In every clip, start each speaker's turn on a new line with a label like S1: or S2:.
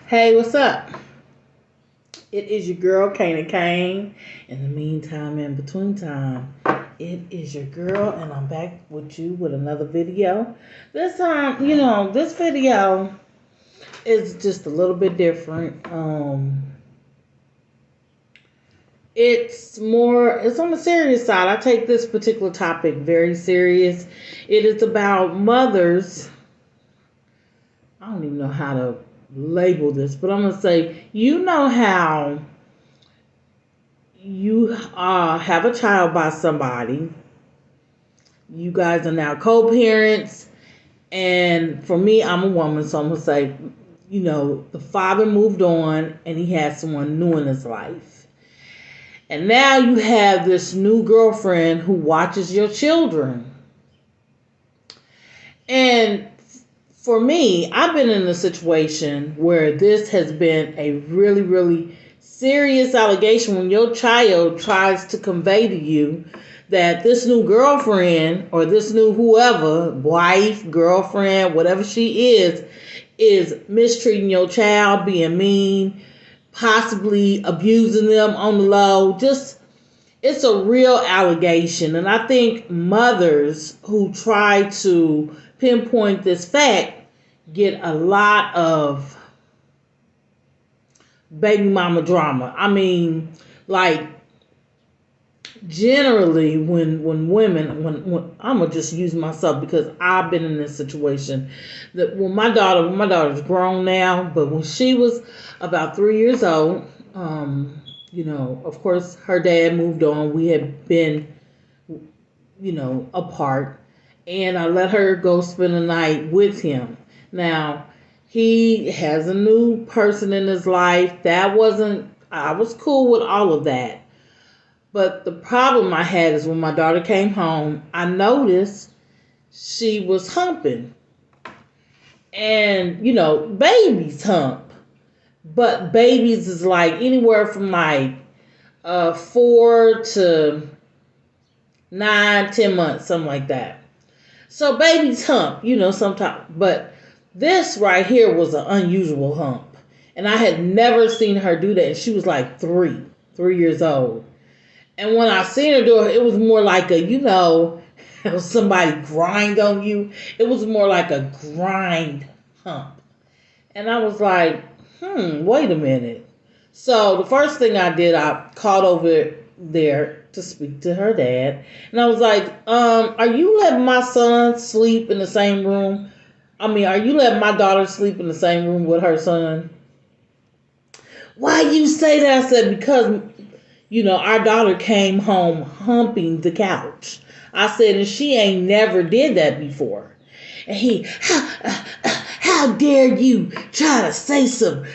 S1: Hey, what's up? It is your girl, Kana Kane. In the meantime, in between time, it is your girl, and I'm back with you with another video. This time, this video is just a little bit different. It's on the serious side. I take this particular topic very serious. It is about mothers. I don't even know how to label this, but I'm going to say, you know how you have a child by somebody. You guys are now co-parents. And for me, I'm a woman, so I'm going to say, the father moved on and he had someone new in his life. And now you have this new girlfriend who watches your children. And for me, I've been in a situation where this has been a really, really serious allegation when your child tries to convey to you that this new girlfriend or this new whoever, wife, girlfriend, whatever she is mistreating your child, being mean, possibly abusing them on the low. Just, it's a real allegation. And I think mothers who try to pinpoint this fact get a lot of baby mama drama. I mean, like, generally when women, when I'm gonna just use myself because I've been in this situation, that when my daughter's grown now, but when she was about 3 years old, of course her dad moved on. We had been, apart, and I let her go spend the night with him. Now, he has a new person in his life. I was cool with all of that. But the problem I had is when my daughter came home, I noticed she was humping. And, babies hump. But babies is like anywhere from like 4 to 9, 10 months, something like that. So babies hump, sometimes. But this right here was an unusual hump. And I had never seen her do that. And she was like 3 years old. And when I seen her do it, it was more like somebody grind on you. It was more like a grind hump. And I was like, wait a minute. So the first thing I did, I called over there to speak to her dad. And I was like, are you letting my son sleep in the same room? Are you letting my daughter sleep in the same room with her son? Why you say that? I said, because, our daughter came home humping the couch. I said, and she ain't never did that before. And he, how dare you try to say some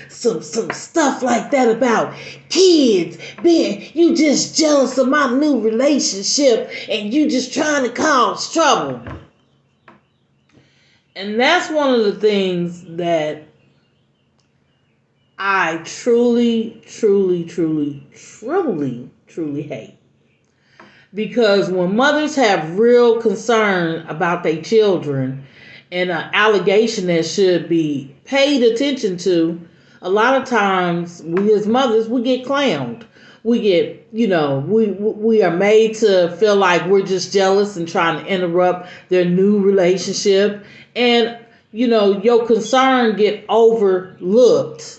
S1: stuff like that about kids being, you just jealous of my new relationship and you just trying to cause trouble. And that's one of the things that I truly, truly, truly, truly, truly hate. Because when mothers have real concern about their children and an allegation that should be paid attention to, a lot of times we as mothers, we get clowned. We get, we are made to feel like we're just jealous and trying to interrupt their new relationship. And, your concern get overlooked.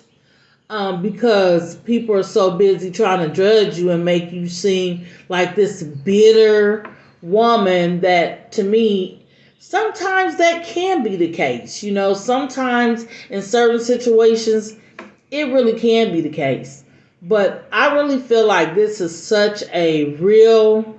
S1: Because people are so busy trying to judge you and make you seem like this bitter woman that, to me, sometimes that can be the case. Sometimes in certain situations, it really can be the case. But I really feel like this is such a real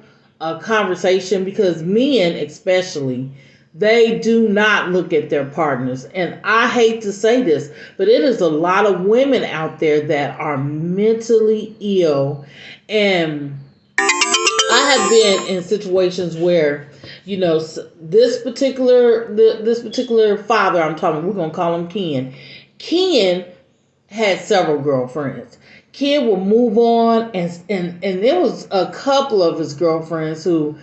S1: conversation because men especially, they do not look at their partners. And I hate to say this, but it is a lot of women out there that are mentally ill. And I have been in situations where, this particular father I'm talking, we're going to call him Ken. Ken had several girlfriends. Ken would move on, and there was a couple of his girlfriends who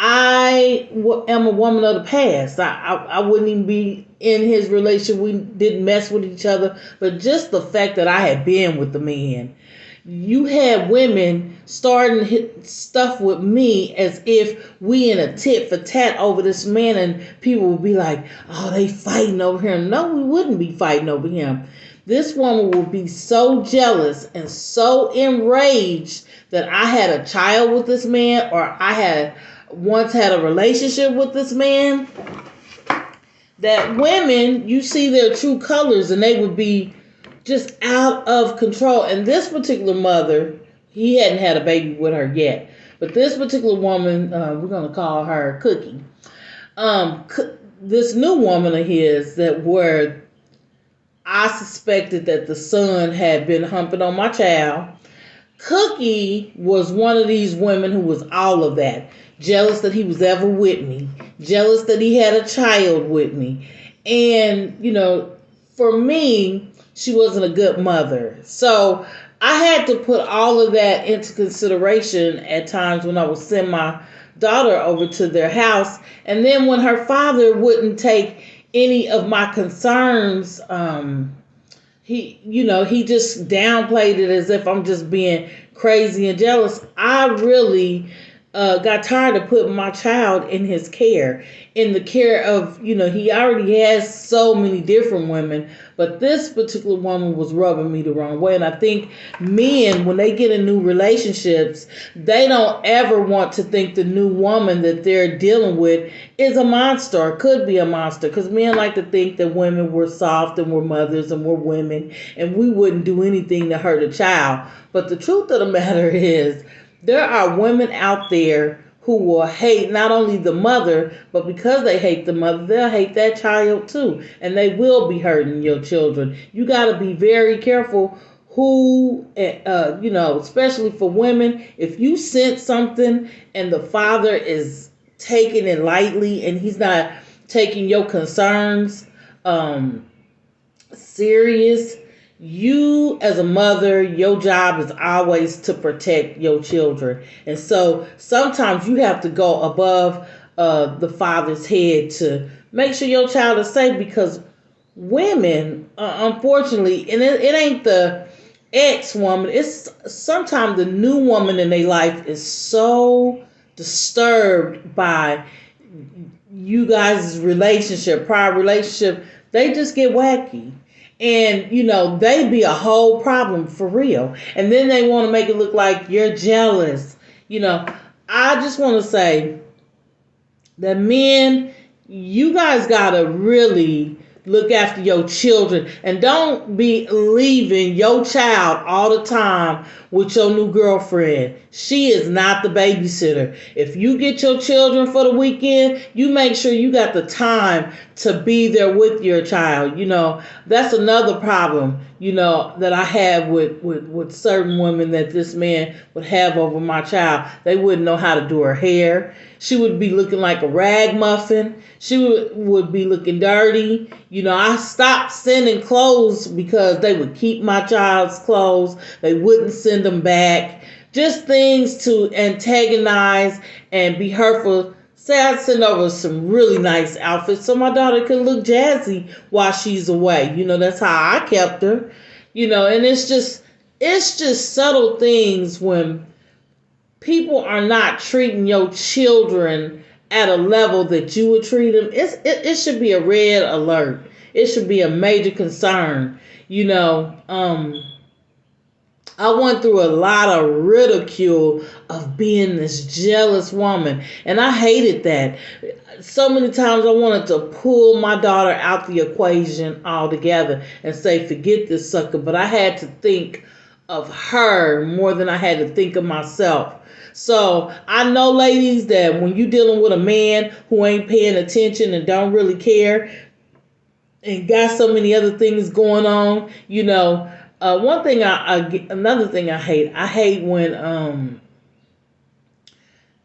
S1: am a woman of the past. I wouldn't even be in his relationship. We didn't mess with each other. But just the fact that I had been with the man, you had women starting stuff with me as if we in a tit for tat over this man, and people would be like, oh, they fighting over him. No, we wouldn't be fighting over him. This woman would be so jealous and so enraged that I had a child with this man, or I had once had a relationship with this man, that women, you see their true colors, and they would be just out of control. And this particular mother, he hadn't had a baby with her yet, but this particular woman, we're going to call her Cookie. This new woman of his, that where I suspected that the son had been humping on my child. Cookie was one of these women who was all of that. Jealous that he was ever with me. Jealous that he had a child with me. And, for me, she wasn't a good mother. So I had to put all of that into consideration at times when I would send my daughter over to their house. And then when her father wouldn't take any of my concerns, he just downplayed it as if I'm just being crazy and jealous. I really got tired of putting my child in his care, in the care of, he already has so many different women, but this particular woman was rubbing me the wrong way. And I think men, when they get in new relationships, they don't ever want to think the new woman that they're dealing with is a monster or could be a monster, because men like to think that women were soft and were mothers and were women and we wouldn't do anything to hurt a child. But the truth of the matter is, there are women out there who will hate not only the mother, but because they hate the mother, they'll hate that child too. And they will be hurting your children. You got to be very careful who, especially for women, if you sense something and the father is taking it lightly and he's not taking your concerns serious, you as a mother, your job is always to protect your children. And so sometimes you have to go above the father's head to make sure your child is safe, because women, unfortunately, and it ain't the ex-woman, it's sometimes the new woman in their life is so disturbed by you guys' relationship, prior relationship, they just get wacky. And, they be a whole problem for real. And then they want to make it look like you're jealous. I just want to say that men, you guys got to really look after your children, and don't be leaving your child all the time with your new girlfriend. She is not the babysitter. If you get your children for the weekend, you make sure you got the time to be there with your child. That's another problem, that I have with certain women that this man would have over my child. They wouldn't know how to do her hair. She would be looking like a rag muffin. She would be looking dirty. I stopped sending clothes because they would keep my child's clothes. They wouldn't send them back. Just things to antagonize and be hurtful. Say I'd send over some really nice outfits so my daughter could look jazzy while she's away. That's how I kept her. And it's just subtle things when people are not treating your children at a level that you would treat them. It should be a red alert. It should be a major concern. I went through a lot of ridicule of being this jealous woman, and I hated that. So many times I wanted to pull my daughter out the equation altogether and say, forget this sucker. But I had to think of her more than I had to think of myself. So I know, ladies, that when you're dealing with a man who ain't paying attention and don't really care and got so many other things going on, another thing I hate when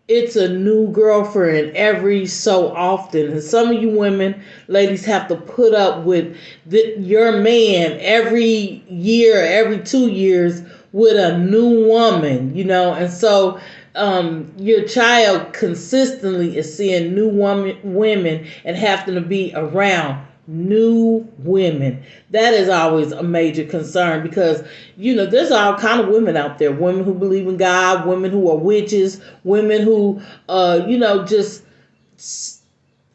S1: it's a new girlfriend every so often. And some of you women, ladies, have to put up with your man every year, every 2 years with a new woman, and so your child consistently is seeing new women and having to be around new women. That is always a major concern because there's all kind of women out there. Women who believe in God, women who are witches, women who just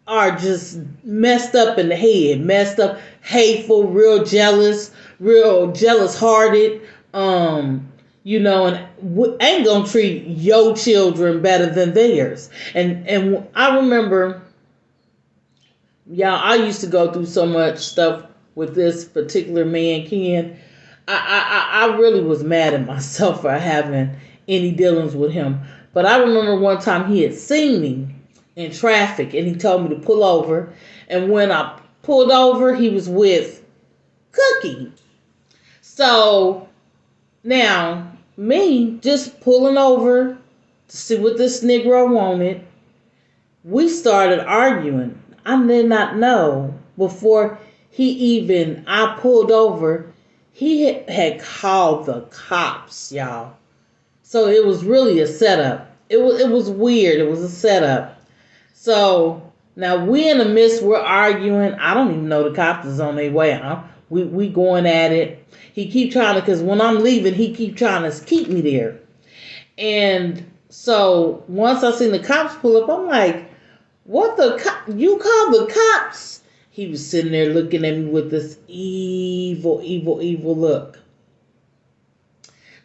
S1: are just messed up in the head, messed up, hateful, real jealous hearted. And ain't gonna treat your children better than theirs. And I remember, y'all, I used to go through so much stuff with this particular man, Ken. I really was mad at myself for having any dealings with him. But I remember one time he had seen me in traffic and he told me to pull over. And when I pulled over, he was with Cookie. So now, me just pulling over to see what this Negro wanted, we started arguing. I did not know before I pulled over, he had called the cops, y'all. So it was really a setup. It was weird. It was a setup. So now we in the midst, we're arguing. I don't even know the cops is on their way. We going at it. He keep trying to, because when I'm leaving, he keep trying to keep me there. And so once I seen the cops pull up, I'm like, what you called the cops? He was sitting there looking at me with this evil, evil, evil look.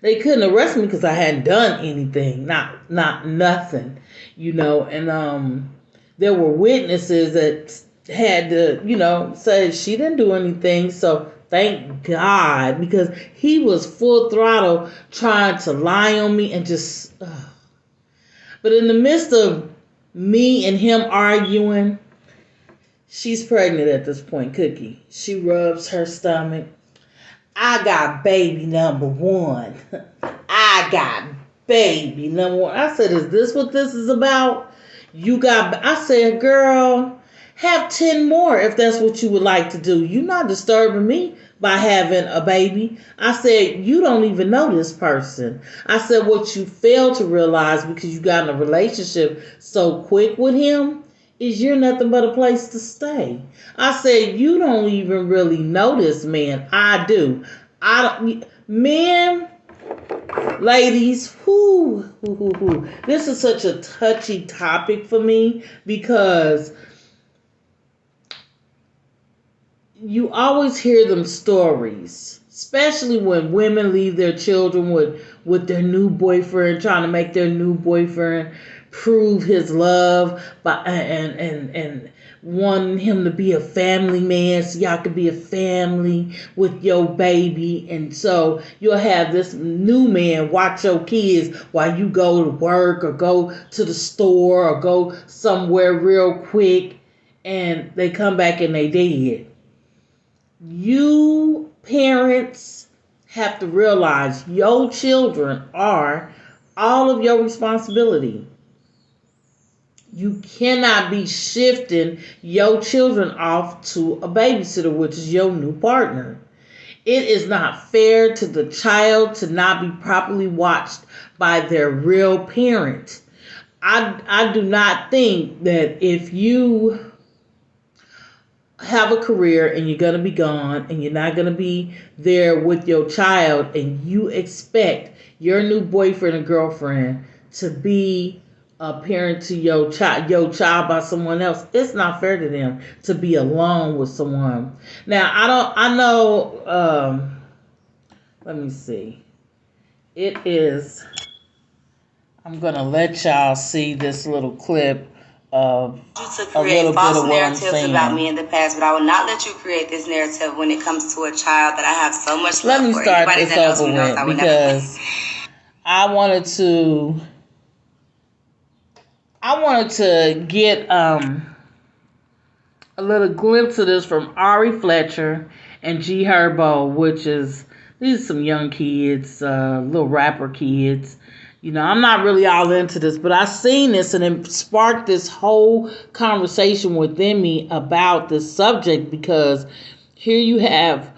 S1: They couldn't arrest me because I hadn't done anything, not nothing, and there were witnesses that had to, say she didn't do anything. So thank God, because he was full throttle trying to lie on me and just. But in the midst of me and him arguing, she's pregnant at this point, Cookie. She rubs her stomach. I got baby number one. I got baby number one. I said, is this what this is about? I said, girl, have 10 more if that's what you would like to do. You're not disturbing me by having a baby. I said, you don't even know this person. I said, what you fail to realize because you got in a relationship so quick with him is you're nothing but a place to stay. I said, you don't even really know this man. I do. Men, ladies, this is such a touchy topic for me because you always hear them stories, especially when women leave their children with their new boyfriend, trying to make their new boyfriend prove his love and wanting him to be a family man so y'all could be a family with your baby. And so you'll have this new man watch your kids while you go to work or go to the store or go somewhere real quick, and they come back and they dead. You parents have to realize your children are all of your responsibility. You cannot be shifting your children off to a babysitter, which is your new partner. It is not fair to the child to not be properly watched by their real parent. I do not think that if you have a career and you're going to be gone and you're not going to be there with your child and you expect your new boyfriend or girlfriend to be a parent to your child by someone else, it's not fair to them to be alone with someone. Now, I know, let me see. I'm going to let y'all see this little clip of a little bit of what I'm saying
S2: about me in the past, but I will not let you create this narrative when it comes to a child that I have so much love for.
S1: Let me start this over with because I wanted to get a little glimpse of this from Ari Fletcher and G Herbo, these are some young kids, little rapper kids. I'm not really all into this, but I seen this and it sparked this whole conversation within me about this subject because here you have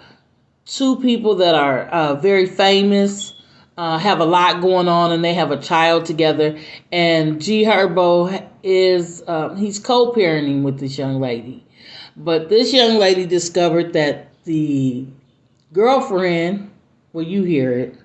S1: two people that are very famous, have a lot going on, and they have a child together. And G Herbo is he's co-parenting with this young lady, but this young lady discovered that the girlfriend, well, you hear it.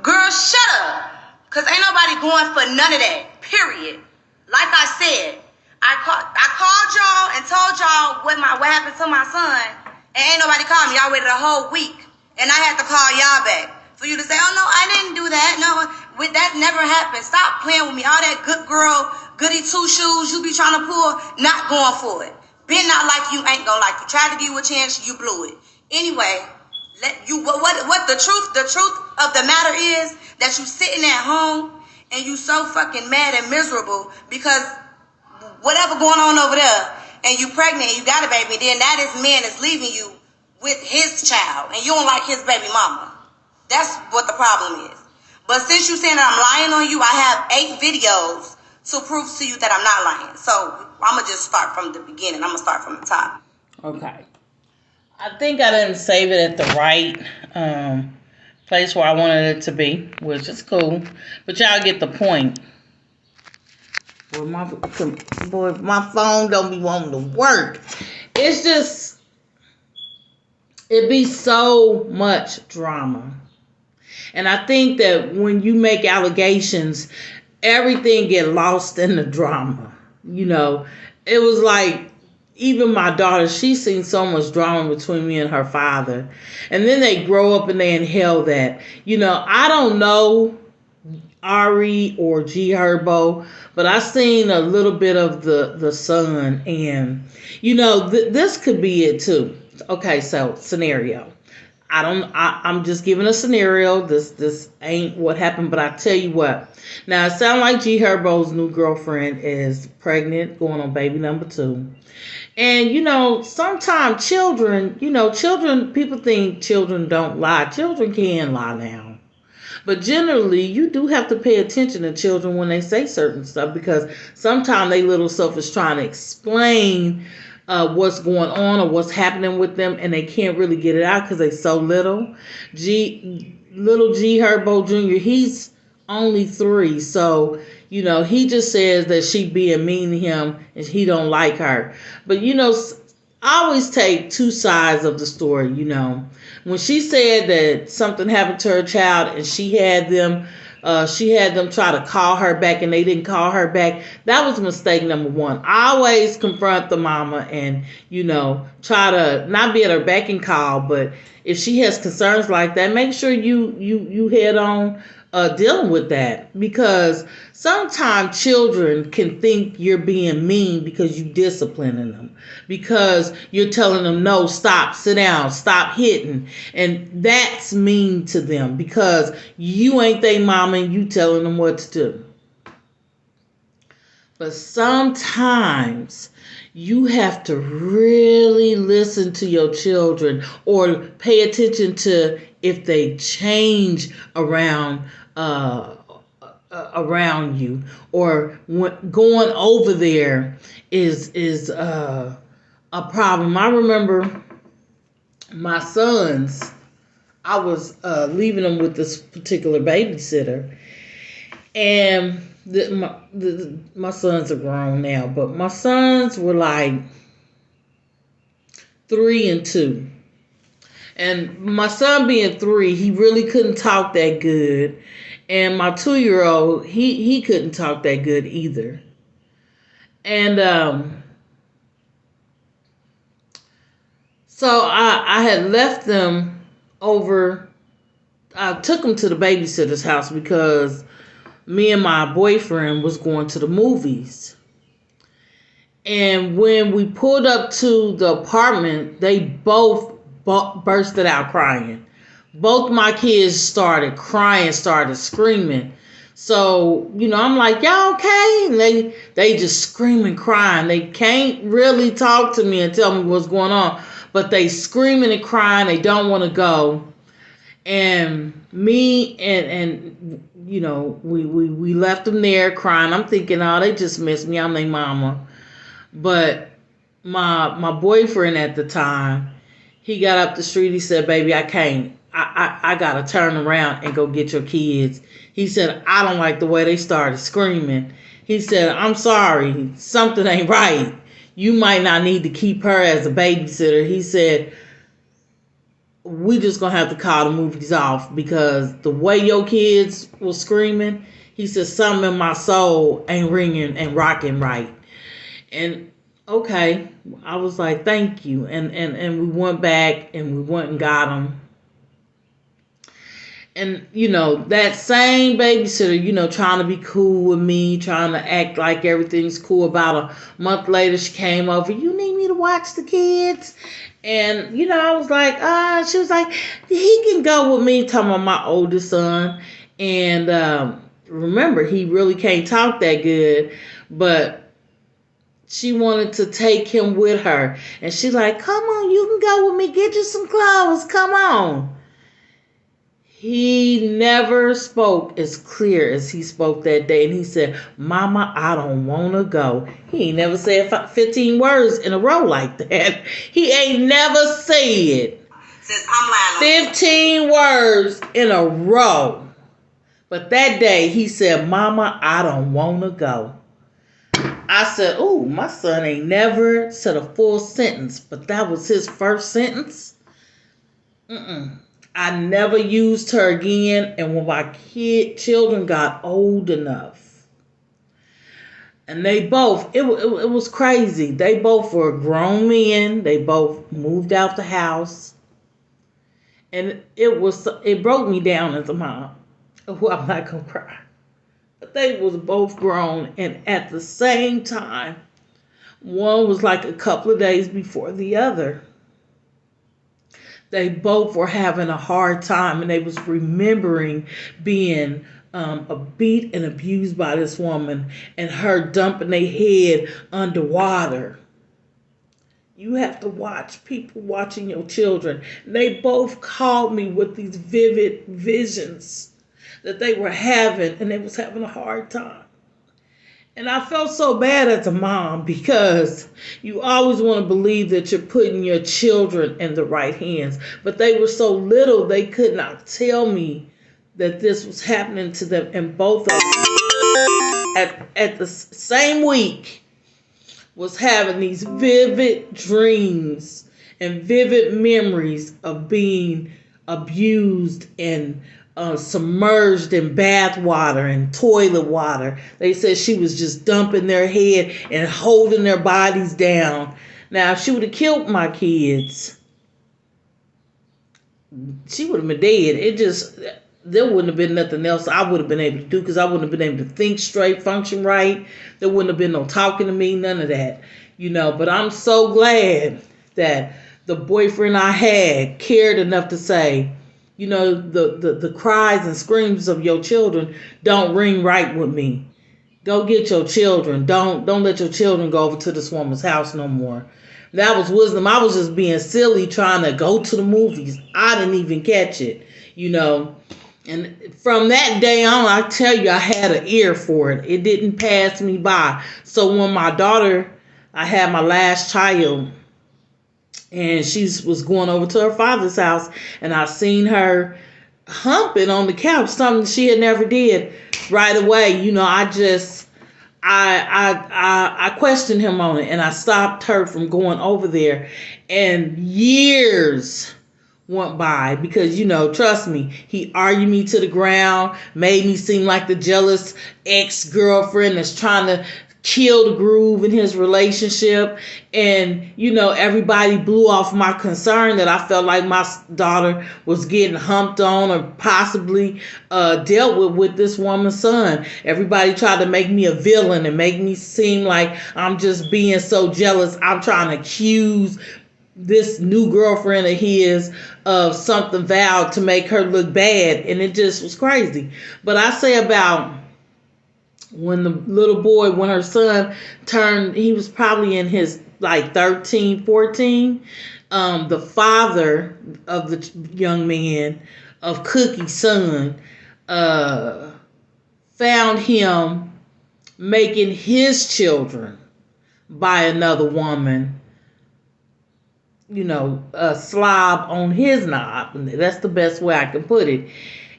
S2: Girl, shut up. Because ain't nobody going for none of that. Period. Like I said, I called y'all and told y'all what happened to my son. And ain't nobody called me. Y'all waited a whole week. And I had to call y'all back. For you to say, oh, no, I didn't do that. No, that never happened. Stop playing with me. All that good girl, goody two-shoes you be trying to pull, not going for it. Been not like you, ain't gonna like you. Tried to give you a chance, you blew it. Anyway, what the truth of the matter is that you sitting at home and you so fucking mad and miserable because whatever going on over there and you pregnant and you got a baby, then that is man is leaving you with his child and you don't like his baby mama. That's what the problem is. But since you saying that I'm lying on you, I have 8 videos to prove to you that I'm not lying. So I'm gonna just start from the beginning. I'm gonna start from the top.
S1: Okay. I think I didn't save it at the right place where I wanted it to be, which is cool. But y'all get the point. Boy, my phone don't be wanting to work. It's just, it be so much drama. And I think that when you make allegations, everything get lost in the drama. You know, it was like, even my daughter, she's seen so much drama between me and her father. And then they grow up and they inhale that. You know, I don't know Ari or G Herbo, but I seen a little bit of the son. And, you know, this could be it too. Okay, so scenario. I'm just giving a scenario. This ain't what happened, but I tell you what. Now, it sounds like G Herbo's new girlfriend is pregnant, going on baby number 2. And, you know, sometimes children, people think children don't lie. Children can lie now. But generally, you do have to pay attention to children when they say certain stuff because sometimes they little self is trying to explain what's going on or what's happening with them, and they can't really get it out because they're so little. Little G Herbo Jr., he's only 3, so, you know, he just says that she being mean to him and he don't like her. But, you know, I always take 2 sides of the story, you know. When she said that something happened to her child and she had them try to call her back and they didn't call her back, that was mistake number 1. I always confront the mama and, you know, try to not be at her beck and call, but if she has concerns like that, make sure you head on dealing with that, because sometimes children can think you're being mean because you disciplining them, because you're telling them no, stop, sit down, stop hitting, and that's mean to them because you ain't they mama and you telling them what to do. But sometimes you have to really listen to your children or pay attention to if they change around you, or going over there is a problem. I remember my sons, I was leaving them with this particular babysitter, and my sons are grown now, but my sons were like 3 and 2. And my son being 3, he really couldn't talk that good. And my 2-year-old, he couldn't talk that good either. And so I had left them over. I took them to the babysitter's house because me and my boyfriend was going to the movies. And when we pulled up to the apartment, they both bursted out crying. Both my kids started crying, started screaming. So, you know, I'm like, y'all okay? And they just screaming, crying. They can't really talk to me and tell me what's going on, but they screaming and crying. They don't want to go. And me and you know, we left them there crying. I'm thinking, oh, they just miss me. I'm their mama. But my boyfriend at the time, he got up the street. He said, baby, I can't I gotta turn around and go get your kids. He said, I don't like the way they started screaming. He said, I'm sorry, something ain't right. You might not need to keep her as a babysitter. He said, we just gonna have to call the movies off because the way your kids were screaming, he said, something in my soul ain't ringing and rocking right. And okay, I was like, thank you. And we went back and we went and got them. And, that same babysitter, trying to be cool with me, trying to act like everything's cool. About a month later, she came over. You need me to watch the kids? And, I was like, she was like, he can go with me, talking about my oldest son. And remember, he really can't talk that good. But she wanted to take him with her. And she's like, come on, you can go with me. Get you some clothes. Come on. He never spoke as clear as he spoke that day. And he said, Mama, I don't want to go. He ain't never said 15 words in a row like that. He ain't never said 15 words in a row. But that day he said, Mama, I don't want to go. I said, oh, my son ain't never said a full sentence. But that was his first sentence. I never used her again. And when my children got old enough, and they both, it was crazy. They both were grown men. They both moved out the house. And it broke me down as a mom. Oh, I'm not going to cry. But they was both grown. And at the same time, one was like a couple of days before the other. They both were having a hard time, and they was remembering being beat and abused by this woman and her dumping their head underwater. You have to watch people watching your children. They both called me with these vivid visions that they were having, and they was having a hard time. And I felt so bad as a mom because you always want to believe that you're putting your children in the right hands. But they were so little, they could not tell me that this was happening to them. And both of them at the same week was having these vivid dreams and vivid memories of being abused and submerged in bath water and toilet water. They said she was just dumping their head and holding their bodies down. Now, if she would have killed my kids, she would have been dead. There wouldn't have been nothing else I would have been able to do because I wouldn't have been able to think straight, function right. There wouldn't have been no talking to me, none of that. But I'm so glad that the boyfriend I had cared enough to say, the cries and screams of your children don't ring right with me. Go get your children. Don't let your children go over to this woman's house no more. That was wisdom. I was just being silly trying to go to the movies. I didn't even catch it, And from that day on, I tell you, I had an ear for it. It didn't pass me by. So when I had my last child, and she was going over to her father's house, and I seen her humping on the couch, something she had never did. Right away, I questioned him on it, and I stopped her from going over there. And years went by because, trust me, he argued me to the ground, made me seem like the jealous ex-girlfriend that's trying to kill the groove in his relationship. And everybody blew off my concern that I felt like my daughter was getting humped on or possibly dealt with this woman's son. Everybody tried to make me a villain and make me seem like I'm just being so jealous. I'm trying to accuse this new girlfriend of his of something vowed to make her look bad, and it just was crazy. But I say about when the little boy, when her son turned, he was probably in his 13, 14. The father of the young man, of Cookie's son, found him making his children by another woman slob on his knob. That's the best way I can put it.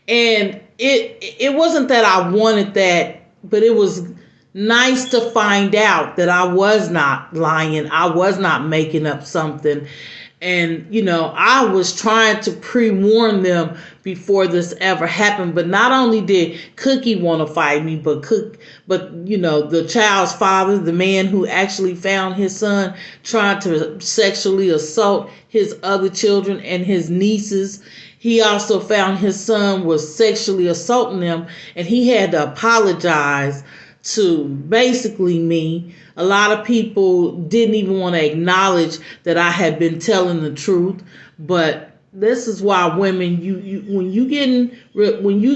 S1: And it wasn't that I wanted that, but it was nice to find out that I was not lying. I was not making up something. And, I was trying to pre-warn them before this ever happened. But not only did Cookie want to fight me, but the child's father, the man who actually found his son trying to sexually assault his other children and his nieces, he also found his son was sexually assaulting them, and he had to apologize to basically me. A lot of people didn't even want to acknowledge that I had been telling the truth, but this is why women, when you get in a relationship.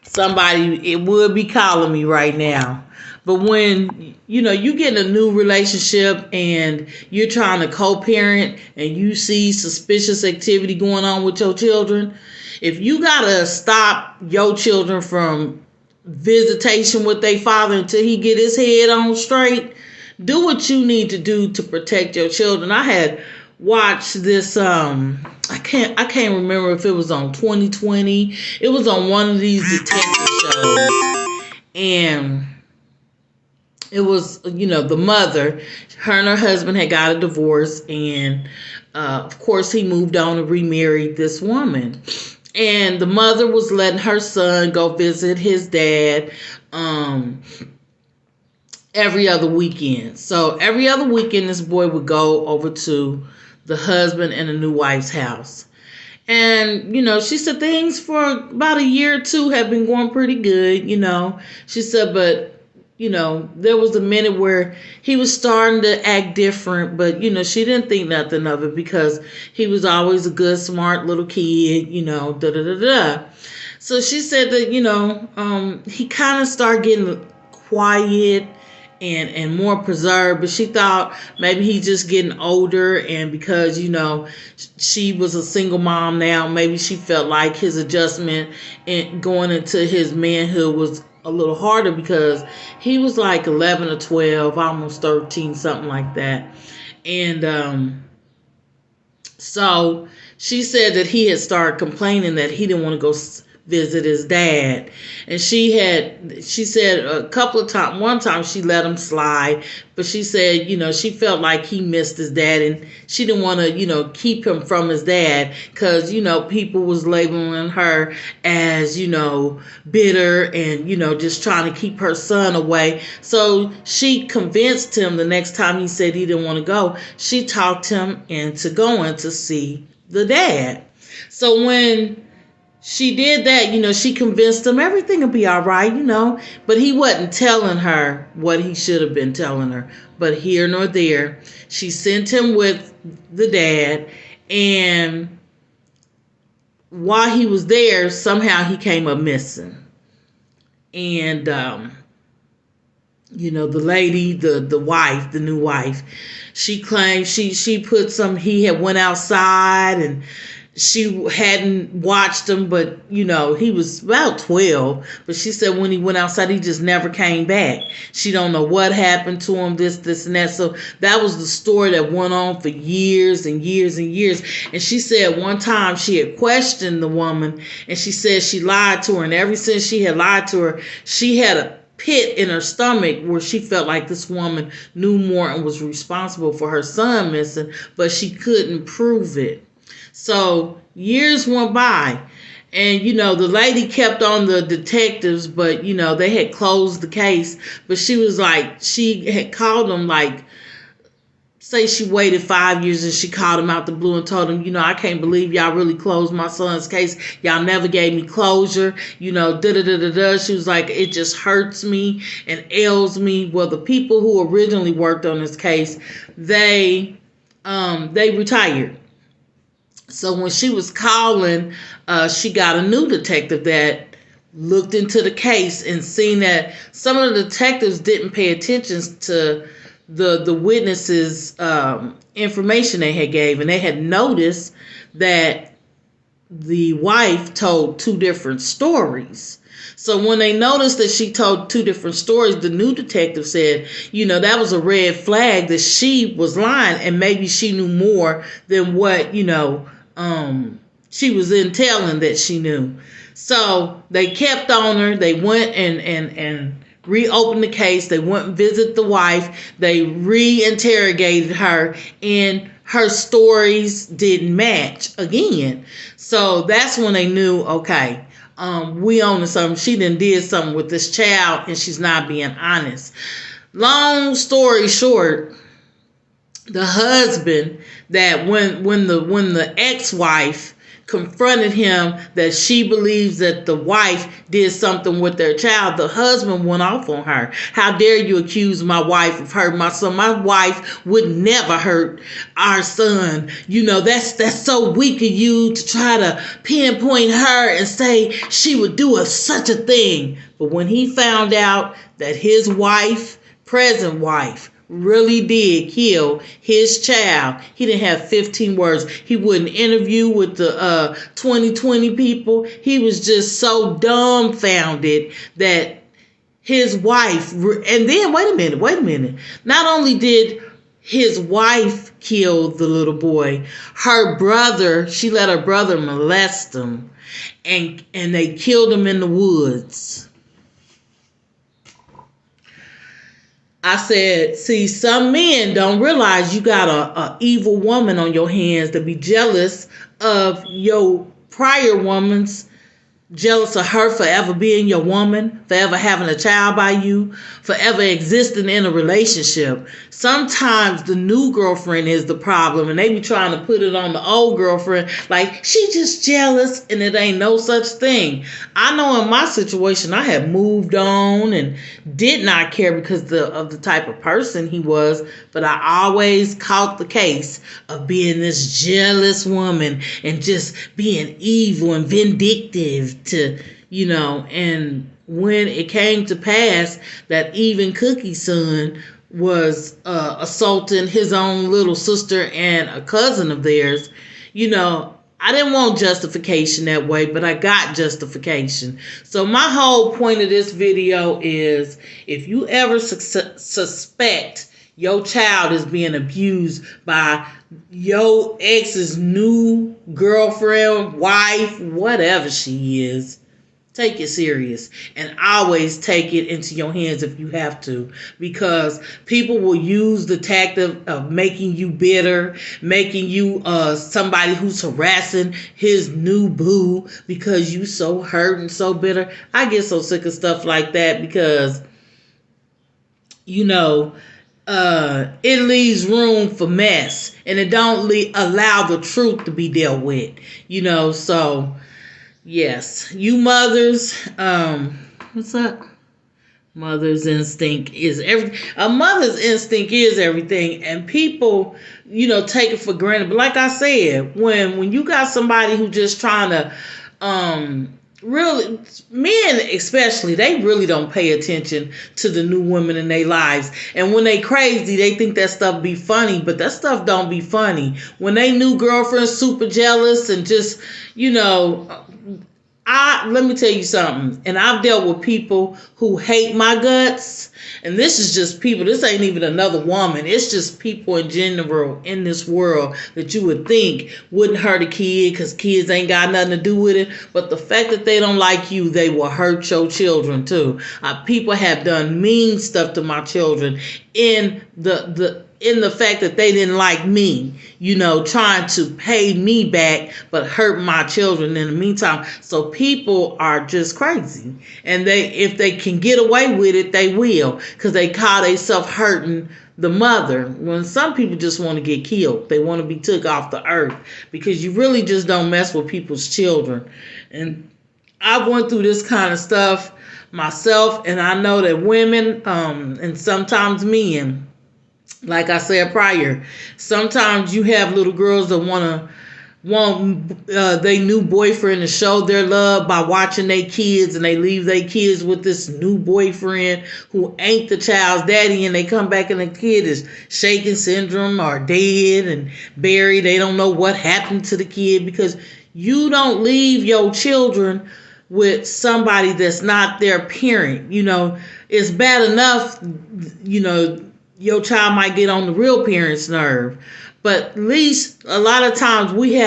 S1: Somebody, it would be calling me right now. But when, you get in a new relationship and you're trying to co-parent and you see suspicious activity going on with your children, if you got to stop your children from visitation with their father until he get his head on straight, do what you need to do to protect your children. I had watched this, I can't remember if it was on 2020. It was on one of these detective shows. And it was, the mother, her and her husband had got a divorce, and of course he moved on and remarried this woman. And the mother was letting her son go visit his dad every other weekend. So every other weekend, this boy would go over to the husband and the new wife's house. And, she said things for about a year or two have been going pretty good, She said, but there was a minute where he was starting to act different, but, she didn't think nothing of it because he was always a good, smart little kid, So she said that, he kind of started getting quiet and more preserved, but she thought maybe he's just getting older, and because, she was a single mom now, maybe she felt like his adjustment and going into his manhood was a little harder because he was like 11 or 12, almost 13, something like that. And so she said that he had started complaining that he didn't want to go visit his dad. And she said a couple of times, one time she let him slide, but she said, she felt like he missed his dad and she didn't want to, keep him from his dad because, people was labeling her as, bitter and, just trying to keep her son away. So she convinced him the next time he said he didn't want to go, she talked him into going to see the dad. So when she did that, she convinced him everything will be all right, but he wasn't telling her what he should have been telling her. But here nor there, she sent him with the dad, and while he was there, somehow he came up missing. And, the lady, the wife, the new wife, she claimed she put he had went outside and she hadn't watched him, but, he was about 12. But she said when he went outside, he just never came back. She don't know what happened to him, this, and that. So that was the story that went on for years and years and years. And she said one time she had questioned the woman, and she said she lied to her. And ever since she had lied to her, she had a pit in her stomach where she felt like this woman knew more and was responsible for her son missing, but she couldn't prove it. So years went by, and, the lady kept on the detectives, but, they had closed the case. But she was like, she had called them, like, say she waited 5 years and she called him out the blue and told him, I can't believe y'all really closed my son's case. Y'all never gave me closure, She was like, it just hurts me and ails me. Well, the people who originally worked on this case, they retired. So when she was calling, she got a new detective that looked into the case and seen that some of the detectives didn't pay attention to the witnesses' information they had gave. And they had noticed that the wife told two different stories. So when they noticed that she told two different stories, the new detective said, that was a red flag that she was lying and maybe she knew more than what, she was in telling that she knew. So they kept on her. They went and reopened the case. They went and visited the wife. They reinterrogated her, and her stories didn't match again. So that's when they knew, okay, we own to something. She done did something with this child, and she's not being honest. Long story short, the husband, that when the ex-wife confronted him that she believes that the wife did something with their child, the husband went off on her. How dare you accuse my wife of hurting my son? My wife would never hurt our son. That's so weak of you to try to pinpoint her and say she would do such a thing. But when he found out that his wife, present wife, really did kill his child, he didn't have 15 words. He wouldn't interview with the 2020 people. He was just so dumbfounded that his wife, and then wait a minute. Not only did his wife kill the little boy, her brother, she let her brother molest him, and they killed him in the woods. I said, see, some men don't realize you got a evil woman on your hands to be jealous of your prior woman's, jealous of her forever being your woman, forever having a child by you, forever existing in a relationship. Sometimes the new girlfriend is the problem, and they be trying to put it on the old girlfriend like she just jealous, and it ain't no such thing. I know in my situation I had moved on and did not care because of the type of person he was, but I always caught the case of being this jealous woman and just being evil and vindictive to, and when it came to pass that even Cookie's son was assaulting his own little sister and a cousin of theirs, I didn't want justification that way, but I got justification. So my whole point of this video is, if you ever suspect your child is being abused by your ex's new girlfriend, wife, whatever she is, take it serious, and always take it into your hands if you have to, because people will use the tactic of making you bitter, making you somebody who's harassing his new boo because you so hurt and so bitter. I get so sick of stuff like that because, it leaves room for mess, and it don't allow the truth to be dealt with, so yes, you mothers, what's up? Mother's instinct is everything. A mother's instinct is everything, and people, take it for granted. But like I said, when you got somebody who just trying to, really, men especially, they really don't pay attention to the new women in their lives. And when they crazy, they think that stuff be funny, but that stuff don't be funny. When they new girlfriend's super jealous and just, let me tell you something, and I've dealt with people who hate my guts, and this is just people, this ain't even another woman, it's just people in general in this world that you would think wouldn't hurt a kid because kids ain't got nothing to do with it, but the fact that they don't like you, they will hurt your children too. People have done mean stuff to my children in the fact that they didn't like me, trying to pay me back, but hurt my children in the meantime. So people are just crazy. And if they can get away with it, they will, because they call themselves hurting the mother. When some people just want to get killed. They want to be took off the earth, because you really just don't mess with people's children. And I went through this kind of stuff myself, and I know that women, and sometimes men, like I said prior, sometimes you have little girls that want their new boyfriend to show their love by watching their kids, and they leave their kids with this new boyfriend who ain't the child's daddy, and they come back and the kid is shaking syndrome or dead and buried. They don't know what happened to the kid, because you don't leave your children with somebody that's not their parent. You know, it's bad enough, you know, your child might get on the real parent's nerve. But at least a lot of times we have